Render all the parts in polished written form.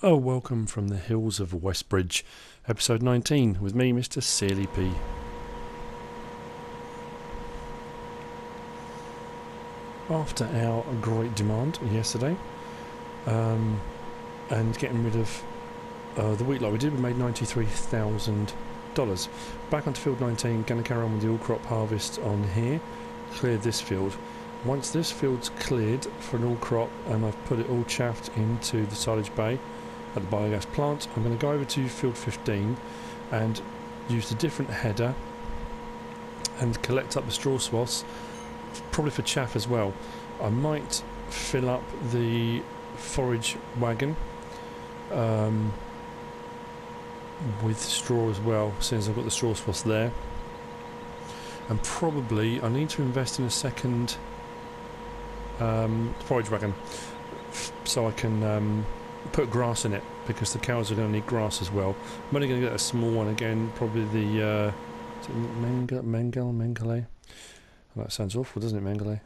Oh, welcome from the hills of Westbridge, episode 19, with me, Mr. Sealy P. After our great demand yesterday, and getting rid of the wheat lot we did, we made $93,000. Back onto field 19, going to carry on with the all crop harvest on here, clear this field. Once this field's cleared for an all crop and I've put it all chaffed into the silage bay at the biogas plant, I'm going to go over to field 15 and use the different header and collect up the straw swaths, probably for chaff as well. I might fill up the forage wagon with straw as well, since I've got the straw swaths there. And probably I need to invest in a second forage wagon so I can put grass in it, because the cows are going to need grass as well. I'm only going to get a small one again, probably the Mengele. Oh, that sounds awful, doesn't it, Mengele?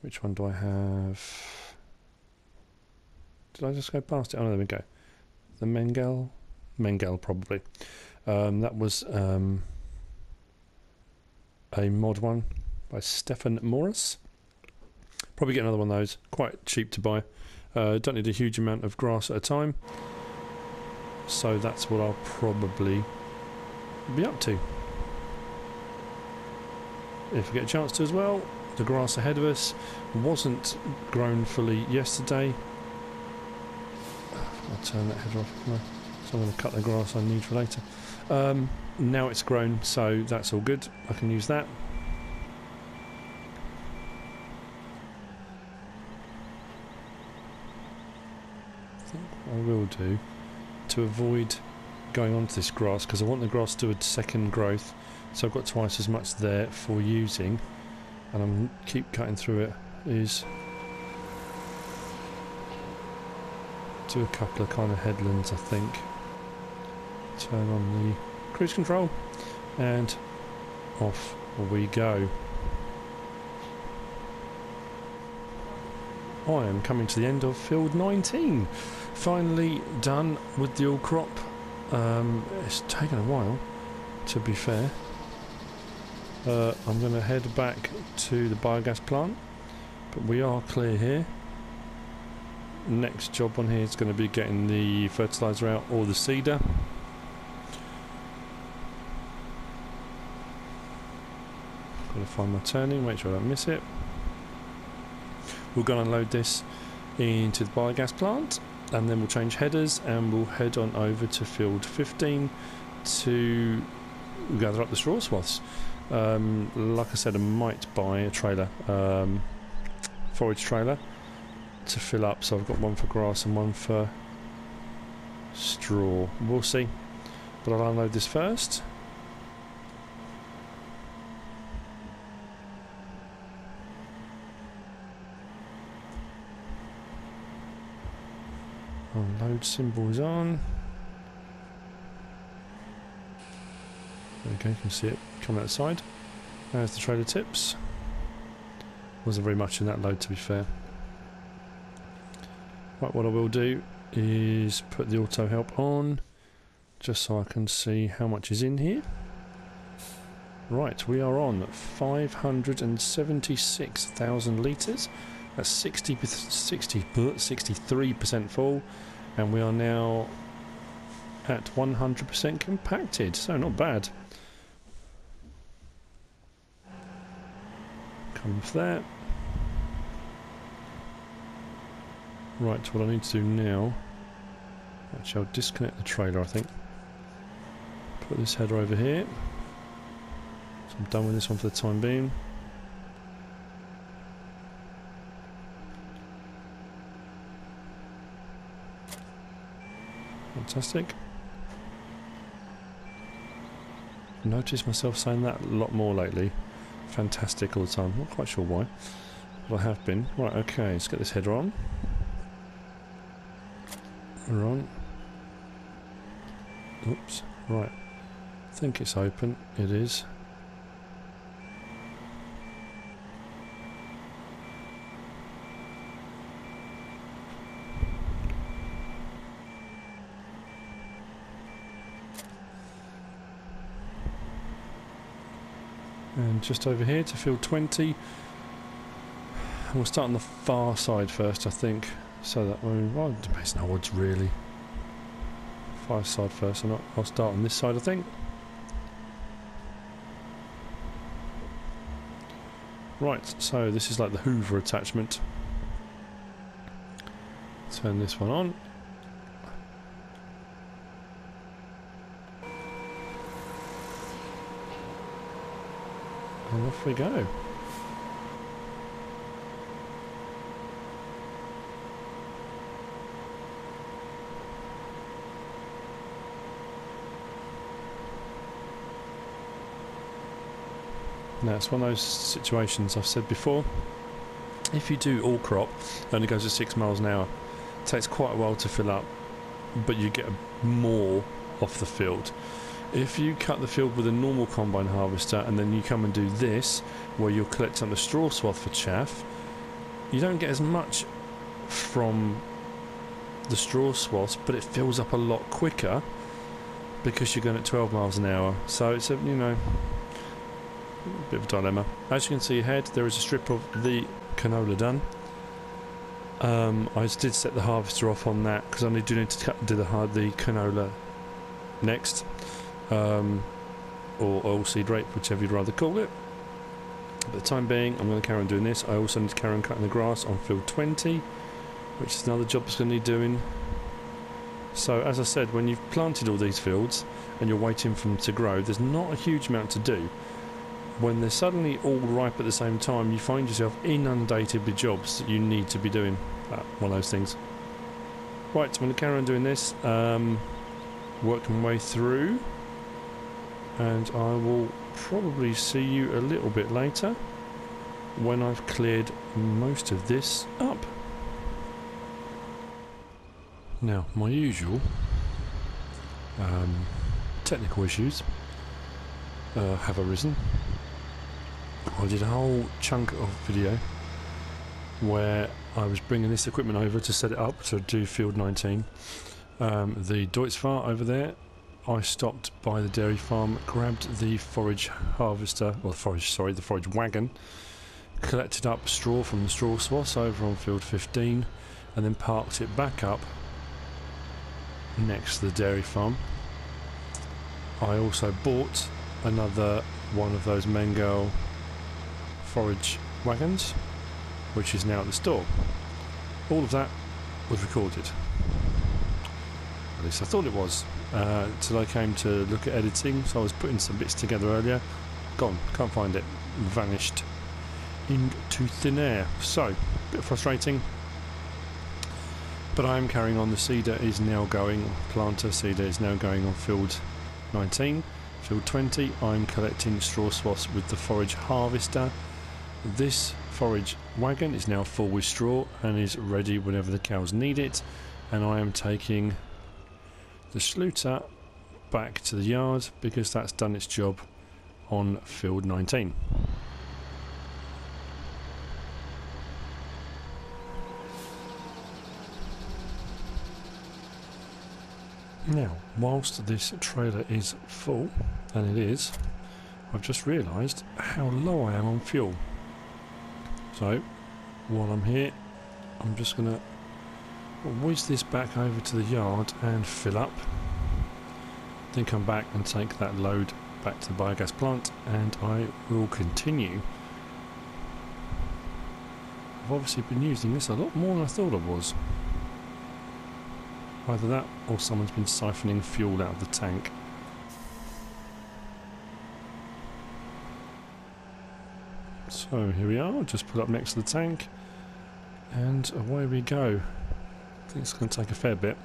Which one do I have? Did I just go past it? Oh no, there we go. The Mengele probably. That was a mod one by Stefan Morris. Probably get another one of those, quite cheap to buy. Don't need a huge amount of grass at a time, so that's what I'll probably be up to. If I get a chance to as well. The grass ahead of us wasn't grown fully yesterday. I'll turn that header off, so I'm going to cut the grass I need for later. Now it's grown, so that's all good. I can use that. I will do to avoid going onto this grass, because I want the grass to do a second growth, so I've got twice as much there for using, and I'm keep cutting through it, is do a couple of kind of headlands, I think. Turn on the cruise control and off we go. I am coming to the end of field 19. Finally done with the all crop. It's taken a while, to be fair. I'm going to head back to the biogas plant, but we are clear here. Next job on here is going to be getting the fertiliser out, or the seeder. Got to find my turning, make sure I don't miss it. We'll go and unload this into the biogas plant, and then we'll change headers and we'll head on over to field 15 to gather up the straw swaths. Like I said, I might buy a trailer, forage trailer, to fill up, so I've got one for grass and one for straw. We'll see, but I'll unload this first. Unload symbol is on. There we go, you can see it coming outside. There's the trailer tips. Wasn't very much in that load, to be fair. Right, what I will do is put the auto help on, just so I can see how much is in here. Right, we are on 576,000 litres. That's 63% full, and we are now at 100% compacted, so not bad. Come off there. Right, what I need to do now, actually I'll disconnect the trailer, I think. Put this header over here. So I'm done with this one for the time being. Fantastic. Noticed myself saying that a lot more lately. Fantastic all the time. Not quite sure why, but I have been. Right, okay, let's get this header on. We're on. Oops. Right. I think it's open. It is. And just over here to field 20. And we'll start on the far side first, I think. So that well, it depends on odds really. Far side first, I'll start on this side, I think. Right, so this is like the Hoover attachment. Turn this one on. And off we go. Now it's one of those situations I've said before. If you do all crop, it only goes at 6 miles an hour. It takes quite a while to fill up, but you get more off the field. If you cut the field with a normal combine harvester and then you come and do this, where you're collecting the straw swath for chaff, you don't get as much from the straw swaths, but it fills up a lot quicker because you're going at 12 miles an hour. So it's a, you know, bit of a dilemma. As you can see ahead, there is a strip of the canola done. I did set the harvester off on that because I do need to do the canola next, or oilseed rape, whichever you'd rather call it. For the time being, I'm going to carry on doing this. I also need to carry on cutting the grass on field 20, which is another job that's going to need doing. So as I said, when you've planted all these fields and you're waiting for them to grow, there's not a huge amount to do. When they're suddenly all ripe at the same time, you find yourself inundated with jobs that you need to be doing. One of those things. Right, I'm going to carry on doing this, work my way through, and I will probably see you a little bit later when I've cleared most of this up. Now, my usual technical issues have arisen. I did a whole chunk of video where I was bringing this equipment over to set it up to do field 19. The Deutzfahrt over there, I stopped by the dairy farm, grabbed the forage harvester, or the forage wagon, collected up straw from the straw swaths over on field 15, and then parked it back up next to the dairy farm. I also bought another one of those Mengel forage wagons, which is now at the store. All of that was recorded. At least I thought it was, till I came to look at editing. So I was putting some bits together earlier. Gone, can't find it. Vanished into thin air. So, a bit frustrating. But I am carrying on. The seeder is now going, planter seeder is now going on field 19. Field 20, I'm collecting straw swaths with the forage harvester. This forage wagon is now full with straw and is ready whenever the cows need it, and I am taking the schluter back to the yard because that's done its job on field 19. Now, whilst this trailer is full, and it is, I've just realised how low I am on fuel. So, while I'm here, I'm just going to whiz this back over to the yard and fill up. Then come back and take that load back to the biogas plant, and I will continue. I've obviously been using this a lot more than I thought I was. Either that, or someone's been siphoning fuel out of the tank. So here we are, just put up next to the tank, and away we go. I think it's going to take a fair bit.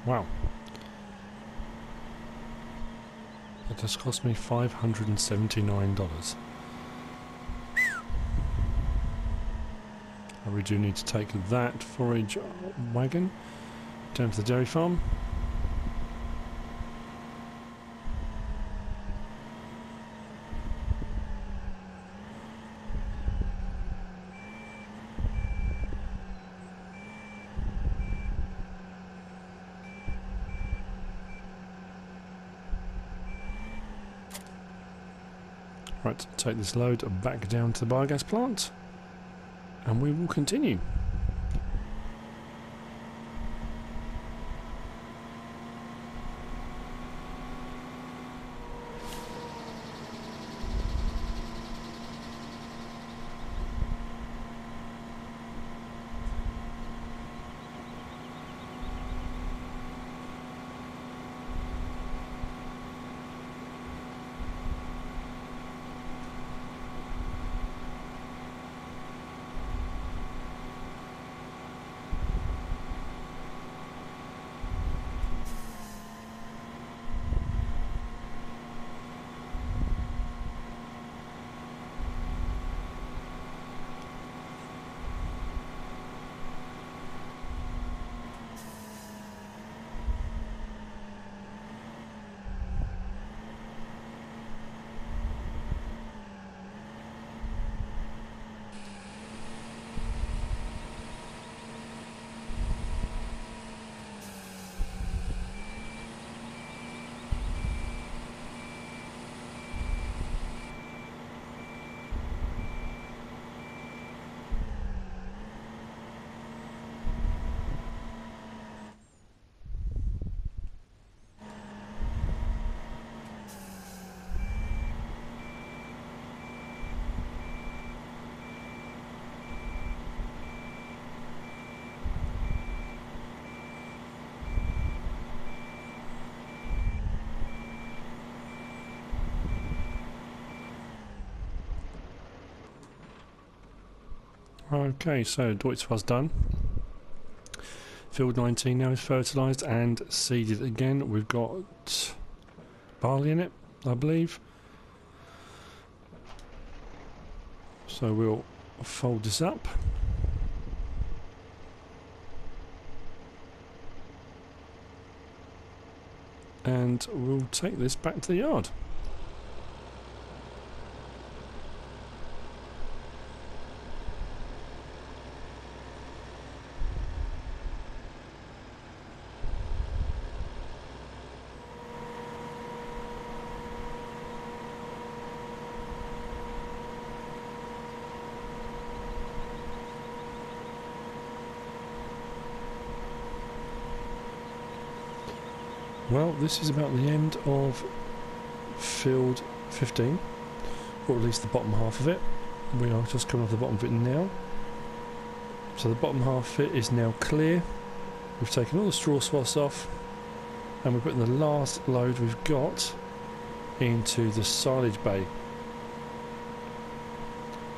Wow. It has cost me $579. We do need to take that forage wagon down to the dairy farm. Right, take this load back down to the biogas plant and we will continue. Okay, so Deutz was done. Field 19 now is fertilised and seeded again. We've got barley in it, I believe. So we'll fold this up. And we'll take this back to the yard. Well, this is about the end of field 15, or at least the bottom half of it. We are just coming off the bottom of it now. So the bottom half of it is now clear. We've taken all the straw swaths off, and we're putting the last load we've got into the silage bay.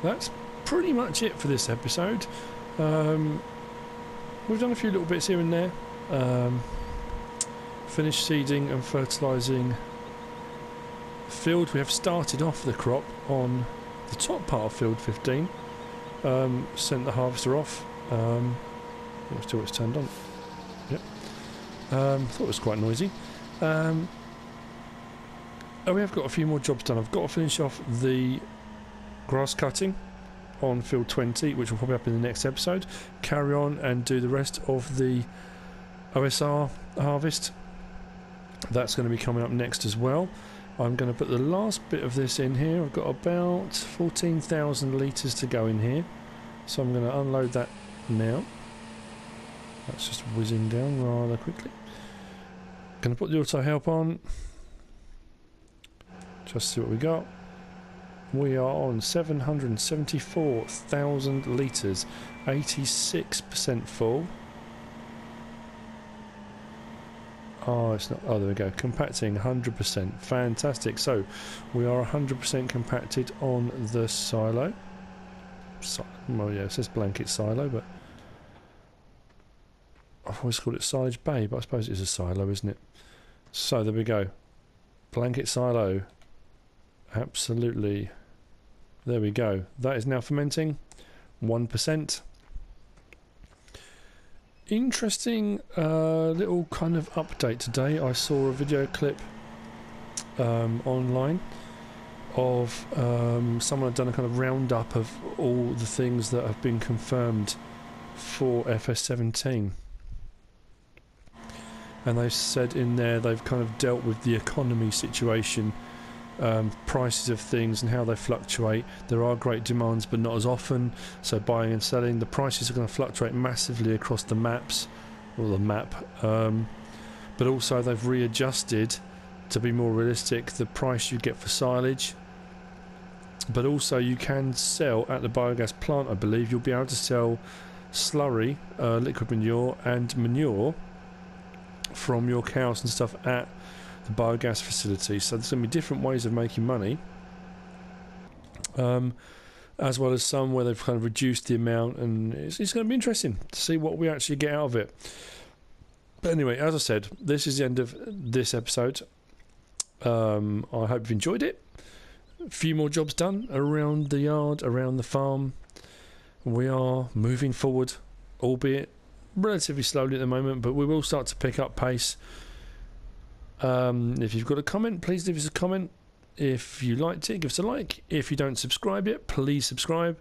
That's pretty much it for this episode. We've done a few little bits here and there. Finished seeding and fertilising the field. We have started off the crop on the top part of field 15. Sent the harvester off. Still it's turned on. Yep. Thought it was quite noisy. Oh, we have got a few more jobs done. I've got to finish off the grass cutting on field 20, which will probably up in the next episode. Carry on and do the rest of the OSR harvest. That's going to be coming up next as well. I'm going to put the last bit of this in here. I've got about 14,000 litres to go in here, so I'm going to unload that now. That's just whizzing down rather quickly. Going to put the auto help on, just see what we got. We are on 774,000 litres, 86% full. Oh, it's not. Oh, there we go. Compacting 100%. Fantastic. So we are 100% compacted on the silo. Well, yeah, it says blanket silo, but I've always called it silage bay, but I suppose it is a silo, isn't it? So there we go. Blanket silo. Absolutely. There we go. That is now fermenting. 1%. interesting little kind of update today. I saw a video clip online of someone had done a kind of roundup of all the things that have been confirmed for FS17, and they've said in there they've kind of dealt with the economy situation, prices of things and how they fluctuate. There are great demands but not as often, so buying and selling, the prices are going to fluctuate massively across the maps, or the map, but also they've readjusted to be more realistic the price you get for silage. But also you can sell at the biogas plant, I believe you'll be able to sell slurry, liquid manure and manure from your cows and stuff at the biogas facility. So there's going to be different ways of making money, as well as some where they've kind of reduced the amount, and it's going to be interesting to see what we actually get out of it. But anyway, as I said, this is the end of this episode. I hope you've enjoyed it. A few more jobs done around the yard, around the farm. We are moving forward, albeit relatively slowly at the moment, but we will start to pick up pace. If you've got a comment, please leave us a comment. If you liked it, give us a like. If you don't subscribe yet, please subscribe.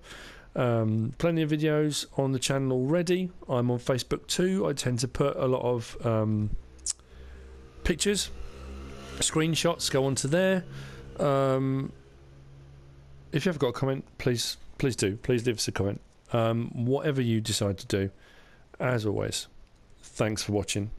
Plenty of videos on the channel already. I'm on Facebook too. I tend to put a lot of pictures, screenshots go onto there. If you have got a comment, please leave us a comment. Whatever you decide to do, as always, thanks for watching.